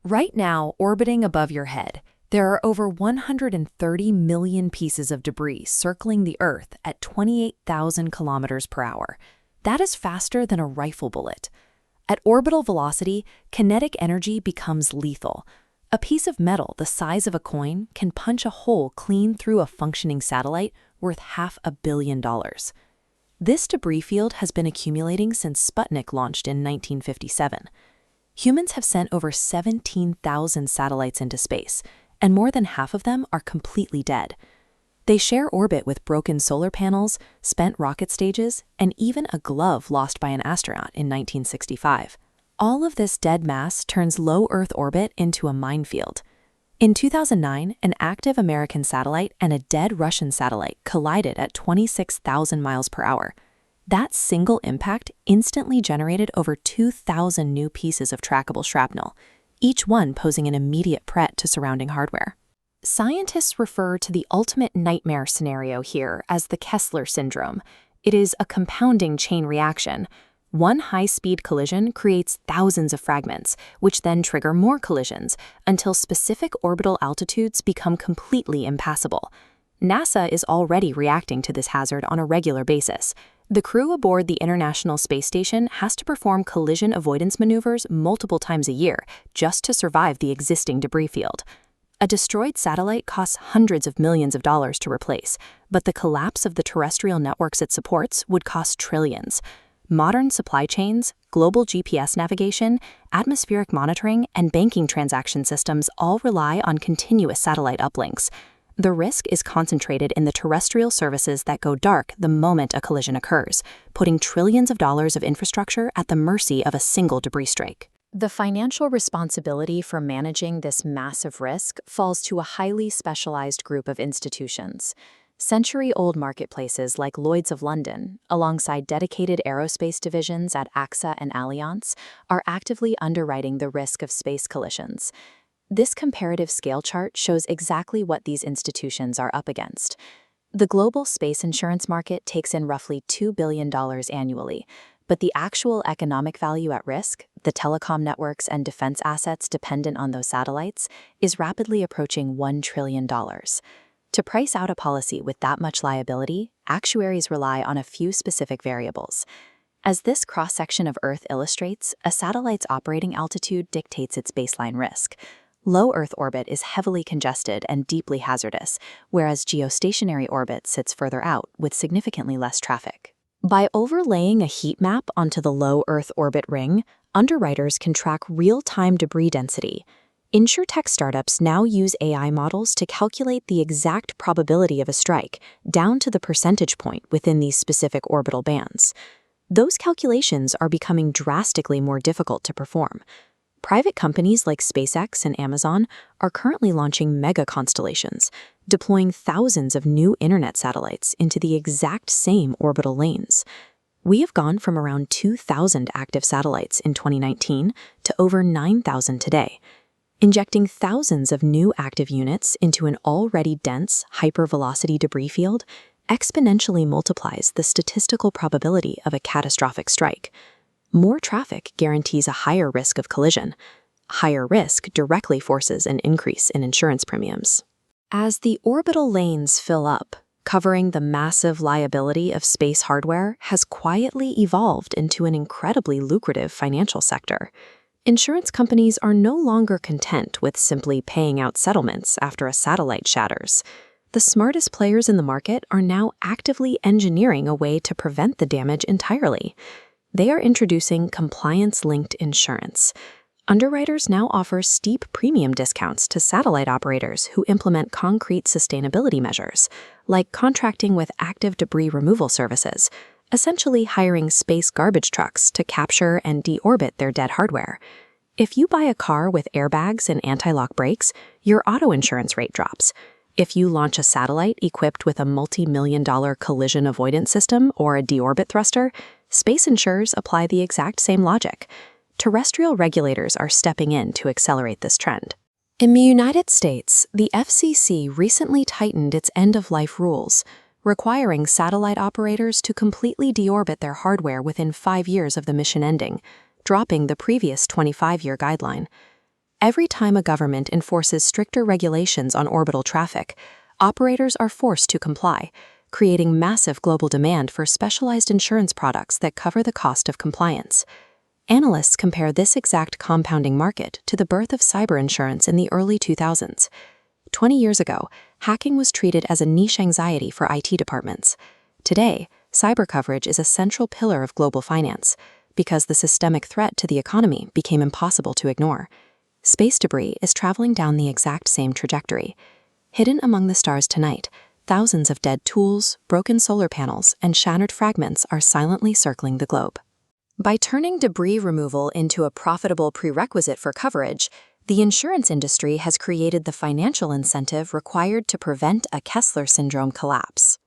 Right now, orbiting above your head, there are over 130 million pieces of debris circling the Earth at 28,000 kilometers per hour. That is faster than a rifle bullet. At orbital velocity, kinetic energy becomes lethal. A piece of metal the size of a coin can punch a hole clean through a functioning satellite worth $500 million. This debris field has been accumulating since Sputnik launched in 1957. Humans have sent over 17,000 satellites into space, and more than half of them are completely dead. They share orbit with broken solar panels, spent rocket stages, and even a glove lost by an astronaut in 1965. All of this dead mass turns low Earth orbit into a minefield. In 2009, an active American satellite and a dead Russian satellite collided at 26,000 miles per hour. That single impact instantly generated over 2,000 new pieces of trackable shrapnel, each one posing an immediate threat to surrounding hardware. Scientists refer to the ultimate nightmare scenario here as the Kessler syndrome. It is a compounding chain reaction. One high-speed collision creates thousands of fragments, which then trigger more collisions until specific orbital altitudes become completely impassable. NASA is already reacting to this hazard on a regular basis. The crew aboard the International Space Station has to perform collision avoidance maneuvers multiple times a year just to survive the existing debris field. A destroyed satellite costs hundreds of millions of dollars to replace, but the collapse of the terrestrial networks it supports would cost trillions. Modern supply chains, global GPS navigation, atmospheric monitoring, and banking transaction systems all rely on continuous satellite uplinks. The risk is concentrated in the terrestrial services that go dark the moment a collision occurs, putting trillions of dollars of infrastructure at the mercy of a single debris strike. The financial responsibility for managing this massive risk falls to a highly specialized group of institutions. Century-old marketplaces like Lloyd's of London, alongside dedicated aerospace divisions at AXA and Allianz, are actively underwriting the risk of space collisions. This comparative scale chart shows exactly what these institutions are up against. The global space insurance market takes in roughly $2 billion annually, but the actual economic value at risk, the telecom networks and defense assets dependent on those satellites, is rapidly approaching $1 trillion. To price out a policy with that much liability, actuaries rely on a few specific variables. As this cross-section of Earth illustrates, a satellite's operating altitude dictates its baseline risk. Low Earth orbit is heavily congested and deeply hazardous, whereas geostationary orbit sits further out with significantly less traffic. By overlaying a heat map onto the low Earth orbit ring, underwriters can track real-time debris density. Insurtech startups now use AI models to calculate the exact probability of a strike, down to the percentage point within these specific orbital bands. Those calculations are becoming drastically more difficult to perform. Private companies like SpaceX and Amazon are currently launching mega constellations, deploying thousands of new internet satellites into the exact same orbital lanes. We have gone from around 2,000 active satellites in 2019 to over 9,000 today. Injecting thousands of new active units into an already dense, hypervelocity debris field exponentially multiplies the statistical probability of a catastrophic strike. More traffic guarantees a higher risk of collision. Higher risk directly forces an increase in insurance premiums. As the orbital lanes fill up, covering the massive liability of space hardware has quietly evolved into an incredibly lucrative financial sector. Insurance companies are no longer content with simply paying out settlements after a satellite shatters. The smartest players in the market are now actively engineering a way to prevent the damage entirely. They are introducing compliance-linked insurance. Underwriters now offer steep premium discounts to satellite operators who implement concrete sustainability measures, like contracting with active debris removal services, essentially hiring space garbage trucks to capture and deorbit their dead hardware. If you buy a car with airbags and anti-lock brakes, your auto insurance rate drops. If you launch a satellite equipped with a multi-million-dollar collision avoidance system or a deorbit thruster, space insurers apply the exact same logic. Terrestrial regulators are stepping in to accelerate this trend. In the United States, the FCC recently tightened its end-of-life rules, requiring satellite operators to completely deorbit their hardware within 5 years of the mission ending, dropping the previous 25-year guideline. Every time a government enforces stricter regulations on orbital traffic, operators are forced to comply, creating massive global demand for specialized insurance products that cover the cost of compliance. Analysts compare this exact compounding market to the birth of cyber insurance in the early 2000s. 20 years ago, hacking was treated as a niche anxiety for IT departments. Today, cyber coverage is a central pillar of global finance, because the systemic threat to the economy became impossible to ignore. Space debris is traveling down the exact same trajectory. Hidden among the stars tonight, thousands of dead tools, broken solar panels, and shattered fragments are silently circling the globe. By turning debris removal into a profitable prerequisite for coverage, the insurance industry has created the financial incentive required to prevent a Kessler syndrome collapse.